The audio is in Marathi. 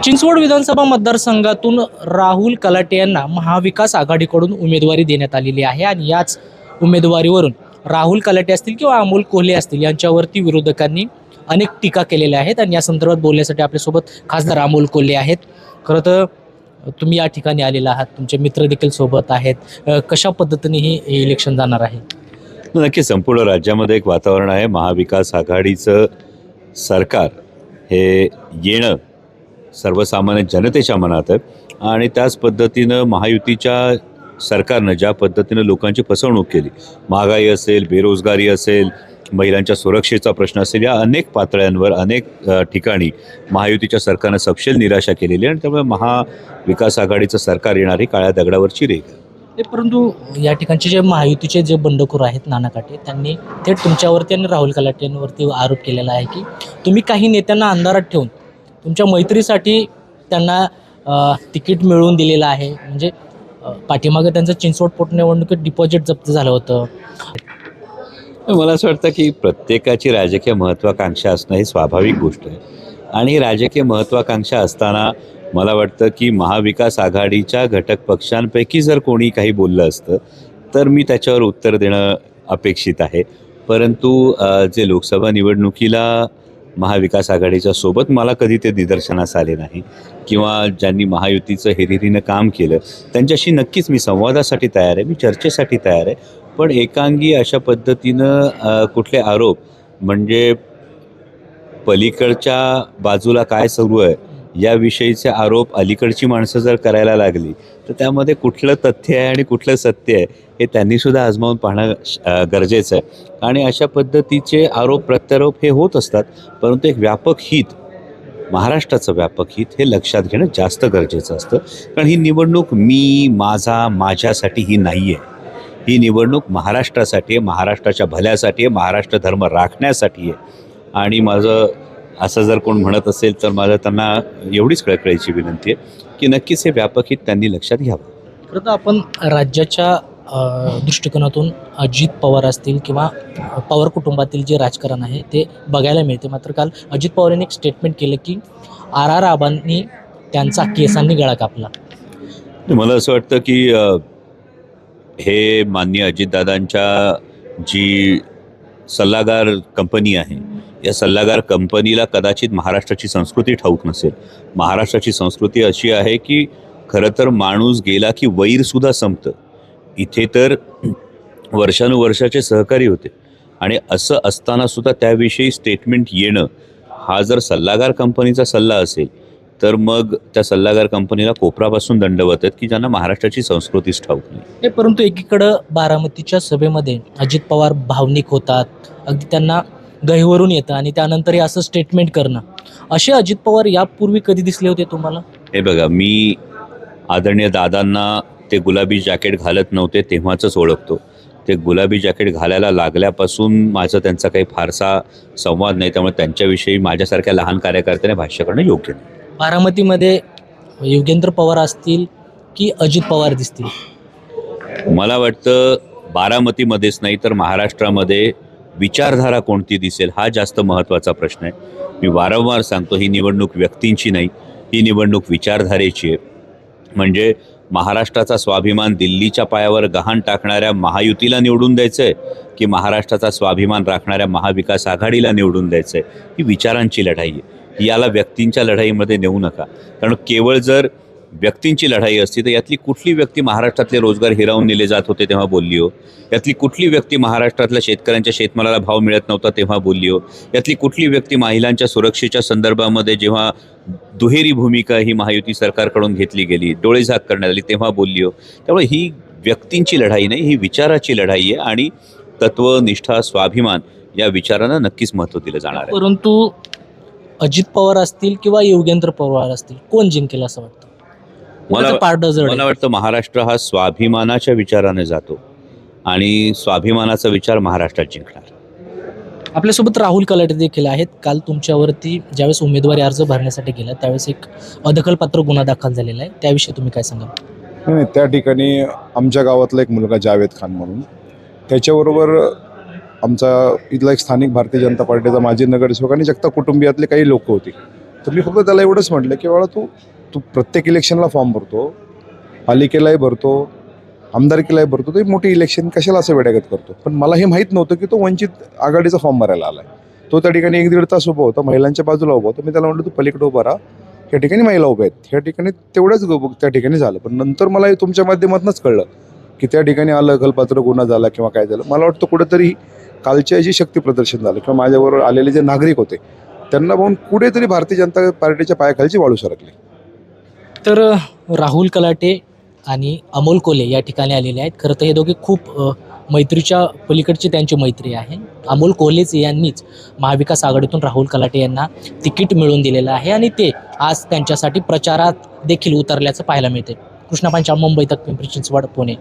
चिंचवड विधानसभा मतदारसंघातून राहुल कलाटे यांना महाविकास आघाडीकडून उमेदवारी देण्यात आलेली आहे आणि याच उमेदवारीवरून राहुल कलाटे असतील किंवा अमोल कोल्हे असतील यांच्यावरती विरोधकांनी अनेक टीका केलेल्या आहेत आणि या संदर्भात बोलण्यासाठी आपल्यासोबत खासदार अमोल कोल्हे आहेत. खरं तर तुम्ही या ठिकाणी आलेला आहात, तुमचे मित्र देखील सोबत आहेत. कशा पद्धतीने हे इलेक्शन जाणार आहे? नक्की संपूर्ण राज्यामध्ये एक वातावरण आहे. महाविकास आघाडीचं सरकार हे येणं सर्वसामान्य जनतेच्या मनात आहे आणि त्याच पद्धतीनं महायुतीच्या सरकारनं ज्या पद्धतीनं लोकांची फसवणूक केली, महागाई असेल, बेरोजगारी असेल, महिलांच्या सुरक्षेचा प्रश्न असेल, या अनेक पातळ्यांवर अनेक ठिकाणी महायुतीच्या सरकारनं सपशेल निराशा केलेली आहे आणि त्यामुळे महाविकास आघाडीचं सरकार येणारी काळ्या दगडावरची रेघ आहे. परंतु या ठिकाणचे जे महायुतीचे जे बंडखोर आहेत नाना काटे, त्यांनी थेट तुमच्यावरती आणि राहुल कलाटे यांवरती आरोप केलेला आहे की तुम्ही काही नेत्यांना अंधारात ठेवून तुमच्या मैत्रीसाठी त्यांना तिकीट मिळवून दिलेलं आहे. म्हणजे पाठीमागे त्यांचं चिंचवड पोटनिवडणुकीत डिपॉझिट जप्त झालं होतं. मला असं वाटतं की प्रत्येकाची राजकीय महत्त्वाकांक्षा असणं ही स्वाभाविक गोष्ट आहे आणि राजकीय महत्त्वाकांक्षा असताना मला वाटतं की महाविकास आघाडीच्या घटक पक्षांपैकी जर कोणी काही बोललं असतं तर मी त्याच्यावर उत्तर देणं अपेक्षित आहे. परंतु जे लोकसभा निवडणुकीला महाविकास आघाडीच्या सोबत मला कधी ते निदर्शनास आले नाही किंवा ज्यांनी महायुतीचं हिरिरीनं काम केलं त्यांच्याशी नक्कीच मी संवादासाठी तयार आहे, मी चर्चेसाठी तयार आहे. पण एकांगी अशा पद्धतीनं कुठले आरोप, म्हणजे पलीकडच्या बाजूला काय सुरू आहे याविषयीचे आरोप अलीकडची माणसं जर करायला लागली तर त्यामध्ये कुठलं तथ्य आहे आणि कुठलं सत्य आहे हे त्यांनीसुद्धा आजमावून पाहणं गरजेचं आहे. आणि अशा पद्धतीचे आरोप प्रत्यारोप हे होत असतात, परंतु एक व्यापक हित, महाराष्ट्राचं व्यापक हित हे लक्षात घेणं जास्त गरजेचं असतं. कारण ही निवडणूक मी, माझा, माझ्यासाठी ही नाही आहे. ही निवडणूक महाराष्ट्रासाठी आहे, महाराष्ट्राच्या भल्यासाठी आहे, महाराष्ट्र धर्म राखण्यासाठी आहे. आणि माझं असं जर कोण म्हणत असेल तर माझं त्यांना एवढीच कळकळीची विनंती आहे की नक्कीच हे व्यापक हित त्यांनी लक्षात घ्यावं. खरं तर आपण राज्याच्या दृष्टिकोनातून अजित पवार असतील किंवा पवार कुटुंबातील जे राजकारण आहे ते बघायला मिळते. मात्र काल अजित पवार यांनी एक स्टेटमेंट केलं की आर आबांनी त्यांचा केसांनी गळा कापला. मला असं वाटतं की हे माननीय अजितदादांच्या जी सल्लागार कंपनी आहे, या सल्लागार कंपनीला कदाचित महाराष्ट्राची संस्कृती ठाऊक नसेल. महाराष्ट्राची संस्कृती अशी आहे की खरं तर माणूस गेला की वैरसुद्धा संपतं. इथे तर वर्षानुवर्षाचे सहकारी होते आणि असं असतानासुद्धा त्याविषयी स्टेटमेंट येणं हा जर सल्लागार कंपनीचा सल्ला असेल तर मग त्या सल्लागार कंपनीला कोपरापासून दंडवत आहेत की ज्यांना महाराष्ट्राची संस्कृतीच ठाऊक नाही. परंतु एकीकडं बारामतीच्या सभेमध्ये अजित पवार भावनिक होतात, अगदी त्यांना गहिवरून येतं आणि त्यानंतर हे असं स्टेटमेंट करणं, असे अजित पवार यापूर्वी कधी दिसले होते तुम्हाला? हे बघा, मी आदरणीय दादांना ते गुलाबी जॅकेट घालत नव्हते तेव्हाच ओळखतो. ते गुलाबी जॅकेट घालायला लागल्यापासून माझं त्यांचा काही फारसा संवाद नाही, त्यामुळे त्यांच्याविषयी माझ्यासारख्या लहान कार्यकर्त्याने भाष्य करणं योग्य नाही. बारामतीमध्ये योगेंद्र पवार असतील की अजित पवार दिसतील? मला वाटतं बारामतीमध्येच नाही तर महाराष्ट्रामध्ये विचारधारा कोणती दिसेल हा जास्त महत्त्वाचा प्रश्न आहे. मी वारंवार सांगतो, ही निवडणूक व्यक्तींची नाही, ही निवडणूक विचारधारेची आहे. म्हणजे महाराष्ट्राचा स्वाभिमान दिल्लीच्या पायावर गहाण टाकणाऱ्या महायुतीला निवडून द्यायचं आहे की महाराष्ट्राचा स्वाभिमान राखणाऱ्या महाविकास आघाडीला निवडून द्यायचं आहे, ही विचारांची लढाई आहे. याला व्यक्तींच्या लढाईमध्ये नेऊ नका. कारण केवळ जर व्यक्तींची लढाई असती तर यातली कुठली व्यक्ती महाराष्ट्रातले रोजगार हिरावून नेले जात होते तेव्हा बोलली हो? यातली कुठली व्यक्ती महाराष्ट्रातल्या शेतकऱ्यांच्या शेतमालाला भाव मिळत नव्हता तेव्हा बोलली हो? यातली कुठली व्यक्ती महिलांच्या सुरक्षेच्या संदर्भामध्ये जेव्हा दुहेरी भूमिका ही महायुती सरकारकडून घेतली गेली, डोळेझाक करण्यात आली तेव्हा बोलली हो? त्यामुळे ही व्यक्तींची लढाई नाही, ही विचाराची लढाई आहे आणि तत्व, निष्ठा, स्वाभिमान या विचारांना नक्कीच महत्त्व दिलं जाणार आहे. परंतु अजित पवार असतील किंवा योगेंद्र पवार असतील, कोण जिंकेल असं वाटतं? मला वाटतं महाराष्ट्र हा स्वाभिमानाच्या विचाराने जातो आणि स्वाभिमानाचा विचार महाराष्ट्रात जिंकणार. आपल्यासोबत राहुल कलाटे देखील आहेत. काल तुमच्यावरती ज्यावेळेस उमेदवारी अर्ज भरण्यासाठी गेला त्यावेळेस एक अदखलपात्र गुन्हा दाखल झालेला आहे, त्याविषयी तुम्ही काय सांगाल? नाही, त्या ठिकाणी आमच्या गावातला एक मुलगा जावेद खान म्हणून, त्याच्याबरोबर आमचा इथला एक स्थानिक भारतीय जनता पार्टीचा माजी नगरसेवक आणि जगता कुटुंबियातले काही लोक होते. तर मी फक्त त्याला एवढंच म्हटलं की बाळा तू प्रत्येक इलेक्शनला फॉर्म भरतो, पालिकेलाही भरतो, आमदारकीलाही भरतो, तर मोठी इलेक्शन कशाला असं वेड्यागत करतो. पण मला हे माहीत नव्हतं की तो वंचित आघाडीचा फॉर्म भरायला आला आहे. तो त्या ठिकाणी 1-1.5 तास उभा होता, महिलांच्या बाजूला उभा होता. मी त्याला म्हटलं तू पलीकडे उभा राहा, या ठिकाणी महिला उभ्या आहेत. ह्या ठिकाणी तेवढंच त्या ठिकाणी झालं. पण नंतर मला हे तुमच्या माध्यमातूनच कळलं की त्या ठिकाणी आलं कलपात्र गुन्हा झाला किंवा काय झालं. मला वाटतं कुठेतरी कालच्या जी शक्ती प्रदर्शन झालं किंवा माझ्याबरोबर आलेले जे नागरिक होते त्यांना पाहून कुठेतरी भारतीय जनता पार्टीच्या पायाखालची वाळू सरकली. तर राहुल कलाटे आणि अमोल कोल्हे या ठिकाणी आलेले आहेत. खरं तर हे दोघे खूप मैत्रीच्या पलीकडची त्यांची मैत्री आहे. अमोल कोल्हेच यांनीच महाविकास आघाडीतून राहुल कलाटे यांना तिकीट मिळवून दिलेलं आहे आणि ते आज त्यांच्यासाठी प्रचारात देखील उतरल्याचं पाहायला मिळते. कृष्णा पांचाळ, मुंबई तक, पिंपरी चिंचवड, पुणे.